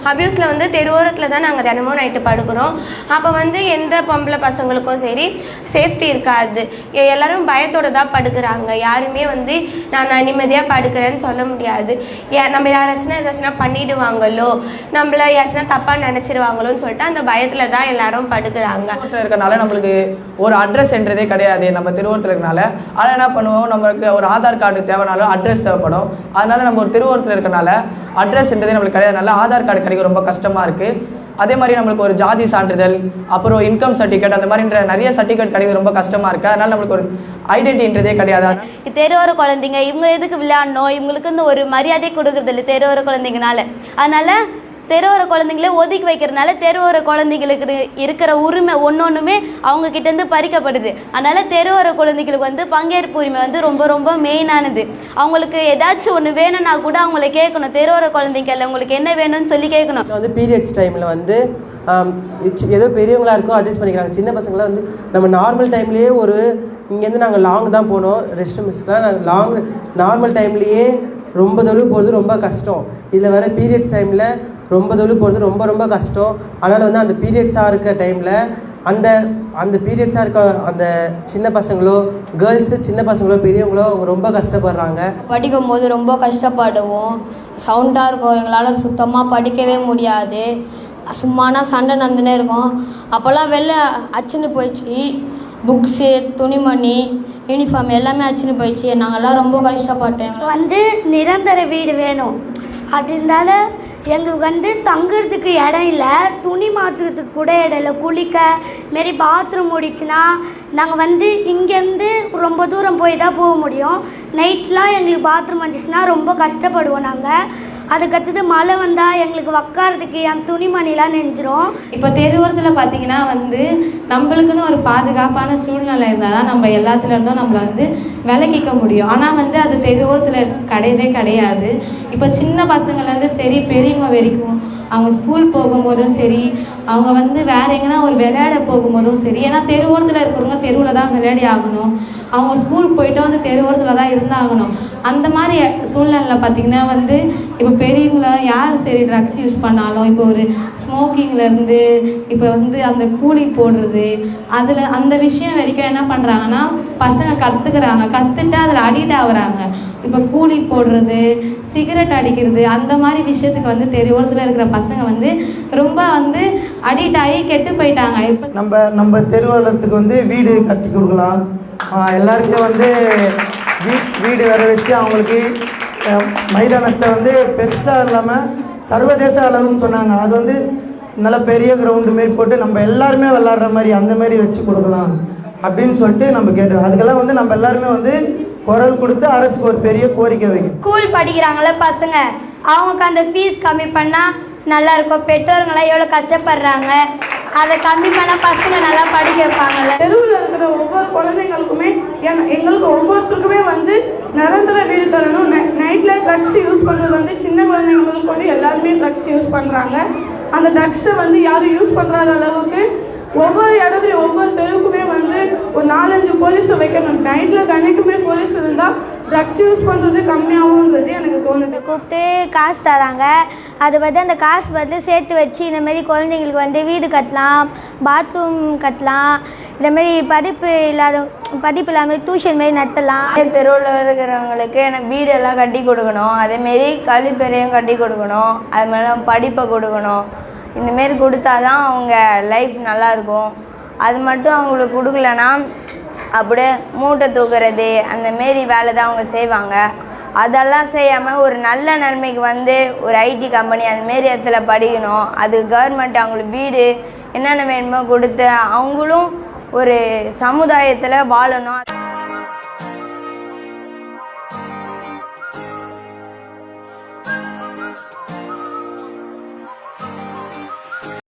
அபியூஸில் வந்து தெருவோரத்தில் தான் நாங்கள் தினமும் நைட்டு படுக்கிறோம். அப்போ வந்து எந்த பொம்பளை பசங்களுக்கும் சரி சேஃப்டி இருக்காது. எல்லோரும் பயத்தோடு தான் படுக்கிறாங்க. யாருமே வந்து நான் நிம்மதியாக படுக்கிறேன்னு சொல்ல முடியாது. நம்ம ஏதாச்சும் பண்ணிடுவாங்களோ, நம்மள யாராச்சும் தப்பாக நினச்சிடுவாங்களோன்னு சொல்லிட்டு அந்த பயத்தில் தான் எல்லாரும் படுக்கிறாங்க. இருக்கனால நம்மளுக்கு ஒரு அட்ரஸ்ன்றதே கிடையாது. நம்ம திருவோரத்தில் இருக்கனால ஆனால் என்ன பண்ணுவோம், நம்மளுக்கு ஒரு ஆதார் கார்டு தேவைனாலும் அட்ரஸ் தேவைப்படும். அதனால நம்ம ஒரு திருவோரத்தில் இருக்கனால அட்ரஸ்ன்றதே நம்மளுக்கு கிடையாதுனால ஆதார் கார்டு கிடைக்க ரொம்ப கஷ்டமாக இருக்குது. அதே மாதிரி நம்மளுக்கு ஒரு ஜாதி சான்றிதழ், அப்புறம் இன்கம் சர்டிஃபிகேட், அந்த மாதிரின்ற நிறைய சர்டிஃபிகேட் கிடைக்கிறது ரொம்ப கஷ்டமாக இருக்குது. அதனால் நம்மளுக்கு ஒரு ஐடென்டிட்டின்றதே கிடையாது. தெருவோர குழந்தைங்க இவங்க எதுக்கு விளையாடணும், இவங்களுக்கு இந்த ஒரு மரியாதை கொடுக்குறது இல்லை தெருவோர குழந்தைங்கனால. அதனால் தெருவோர குழந்தைங்களே ஒதுக்கி வைக்கிறதுனால தெருவோர குழந்தைங்களுக்கு இருக்கிற உரிமை ஒன்றுமே அவங்கக்கிட்டேருந்து பறிக்கப்படுது. அதனால் தெருவோர குழந்தைங்களுக்கு வந்து பங்கேற்பு உரிமை வந்து ரொம்ப ரொம்ப மெயினானது. அவங்களுக்கு ஏதாச்சும் ஒன்று வேணும்னா கூட அவங்கள கேட்கணும். தெருவோர குழந்தைங்கள உங்களுக்கு என்ன வேணும்னு சொல்லி கேட்கணும். வந்து பீரியட்ஸ் டைமில் வந்து ஏதோ பெரியவங்களாக இருக்கோ அட்ஜஸ்ட் பண்ணிக்கிறாங்க. சின்ன பசங்களாம் வந்து நம்ம நார்மல் டைம்லேயே இங்கேருந்து நாங்கள் லாங் தான் போனோம். ரெஸ்ட் ரூம்ஸ்க்குலாம் நாங்கள் நார்மல் டைம்லேயே ரொம்ப தொழில் போகிறது ரொம்ப கஷ்டம். இதில் வர பீரியட்ஸ் டைமில் ரொம்ப தொழில் போகிறது ரொம்ப ரொம்ப கஷ்டம். அதனால் வந்து அந்த பீரியட்ஸாக இருக்க டைமில் அந்த பீரியட்ஸாக இருக்க அந்த சின்ன பசங்களோ கேர்ள்ஸு சின்ன பசங்களோ பெரியவங்களோ அவங்க ரொம்ப கஷ்டப்படுறாங்க. படிக்கும் போது ரொம்ப கஷ்டப்படுவோம். சவுண்டாக இருக்கும், எங்களால் சுத்தமாக படிக்கவே முடியாது. சும்மானா சண்டை நடந்துனே இருக்கும். அப்போல்லாம் வெளில அச்சுன்னு போயிடுச்சு. புக்ஸு, துணிமணி, யூனிஃபார்ம் எல்லாமே அச்சுன்னு போயிடுச்சு. நாங்கள்லாம் ரொம்ப கஷ்டப்பட்டோம். வந்து நிரந்தர வீடு வேணும். அப்படி இருந்தாலும் எங்களுக்கு வந்து தங்குறதுக்கு இடம் இல்லை, துணி மாற்றுறதுக்கு கூட இடம் இல்லை. குளிக்க மாரி பாத்ரூம் ஓடிச்சுன்னா நாங்கள் வந்து இங்கேருந்து ரொம்ப தூரம் போய் தான் போக முடியும். நைட்லாம் எங்களுக்கு பாத்ரூம் வந்துச்சுன்னா ரொம்ப கஷ்டப்படுவோம் நாங்கள். அதுக்கடுத்தது மழை வந்தால் எங்களுக்கு உக்காரதுக்கு என் துணிமணிலாம் நெஞ்சிரும். இப்போ தெருவோரத்தில் பார்த்தீங்கன்னா வந்து நம்மளுக்குன்னு ஒரு பாதுகாப்பான சூழ்நிலை இருந்தால் தான் நம்ம எல்லாத்துலேருந்தும் நம்மளை வந்து விலகிக்க முடியும். ஆனால் வந்து அது தெருவோரத்தில் கிடையவே கிடையாது. இப்போ சின்ன பசங்கள்லேருந்து சரி பெரியவங்க வரைக்கும் அவங்க ஸ்கூல் போகும்போதும் சரி, அவங்க வந்து வேறு எங்கன்னா ஒரு விளையாட போகும்போதும் சரி, ஏன்னா தெருவோரத்தில் இருக்கிறவங்க தெருவில் தான் விளையாடி ஆகணும். அவங்க ஸ்கூல் போயிட்டு வந்து தெருவோரத்தில் தான் இருந்தாகணும். அந்த மாதிரி சூழ்நிலையில் பார்த்திங்கன்னா வந்து இப்போ பெரியவங்கள யார் சரி ட்ரக்ஸ் யூஸ் பண்ணாலும், இப்போ ஒரு ஸ்மோக்கிங்லேருந்து இப்போ வந்து அந்த கூலி போடுறது, அதில் அந்த விஷயம் வரைக்கும் என்ன பண்ணுறாங்கன்னா பசங்க கற்றுக்குறாங்க. கற்றுட்டு அதில் அடிக்ட் ஆகுறாங்க. இப்போ கூலி போடுறது, சிகரெட் அடிக்கிறது, அந்த மாதிரி விஷயத்துக்கு வந்து தெருவோரத்தில் இருக்கிற பசங்க வந்து ரொம்ப வந்து அடிக்ட் ஆகி கெட்டு போயிட்டாங்க. இப்போ நம்ம தெருவோரத்துக்கு வந்து வீடு கட்டி கொடுக்கலாம். எல்லாருக்கும் வந்து வீடு வர வச்சு அவங்களுக்கு மைதானத்தை வந்து பெருசாக இல்லாமல் சர்வதேச அளவுன்னு சொன்னாங்க. அது வந்து நல்ல பெரிய கிரவுண்டு மாரி போட்டு நம்ம எல்லாருமே விளாட்ற மாதிரி அந்த மாதிரி வச்சு கொடுக்கலாம் அப்படின்னு சொல்லிட்டு நம்ம கேட்டோம். அதுக்கெல்லாம் வந்து நம்ம எல்லாருமே வந்து குரல் கொடுத்து அரசுக்கு ஒரு பெரிய கோரிக்கை வைக்கணும். ஸ்கூல் படிக்கிறாங்கள பசங்க, அவங்களுக்கு அந்த ஃபீஸ் கம்மி பண்ணால் நல்லாயிருக்கும். பெற்றோர்களாம் எவ்வளோ கஷ்டப்படுறாங்க, அதை கம்மி பண்ணால் பசங்க நல்லா படிக்க வைப்பாங்கல்ல. தெருவில் இருக்கிற ஒவ்வொரு குழந்தைங்களுக்குமே எங்களுக்கு ஒவ்வொருத்தருக்குமே வந்து நிரந்தர வீடு தரணும். நைட்டில் ட்ரக்ஸ் யூஸ் பண்ணுறது வந்து சின்ன குழந்தைங்களுக்கு வந்து எல்லாருமே ட்ரக்ஸ் யூஸ் பண்ணுறாங்க. அந்த ட்ரக்ஸை வந்து யாரும் யூஸ் பண்ணுறாத அளவுக்கு ஒவ்வொரு இடத்துலையும் ஒவ்வொரு தெருவுக்குமே வந்து ஒரு 4-5 போலீஸை வைக்கணும். நைட்டில் தனிக்குமே போலீஸ் இருந்தால் ட்ரக்ஸ் யூஸ் பண்ணுறது கம்மியாகுன்றது எனக்கு தோணுது. கூப்பிட்டு காசு தராங்க, அது வந்து அந்த காசு பதில் சேர்த்து வச்சு இந்தமாரி குழந்தைங்களுக்கு வந்து வீடு கட்டலாம், பாத்ரூம் கட்டலாம், இந்தமாரி படிப்பு இல்லாமல் டியூஷன் மாரி நடத்தலாம். தெருவில் இருக்கிறவங்களுக்கு எனக்கு வீடெல்லாம் கட்டி கொடுக்கணும், அதேமாரி கழிப்பறையும் கட்டி கொடுக்கணும், அது மாதிரி படிப்பை கொடுக்கணும். இந்தமாரி கொடுத்தா தான் அவங்க லைஃப் நல்லாயிருக்கும். அது மட்டும் அவங்களுக்கு கொடுக்கலன்னா அப்படியே மூட்டை தூக்குறது அந்தமாரி வேலை தான் அவங்க செய்வாங்க. அதெல்லாம் செய்யாமல் ஒரு நல்ல நிலைமைக்கு வந்து ஒரு ஐடி கம்பெனி அதுமாரி இடத்துல படிக்கணும். அது கவர்மெண்ட் அவங்களுக்கு வீடு என்னென்ன வேணுமோ கொடுத்து அவங்களும் ஒரு சமுதாயத்தில் வாழணும்.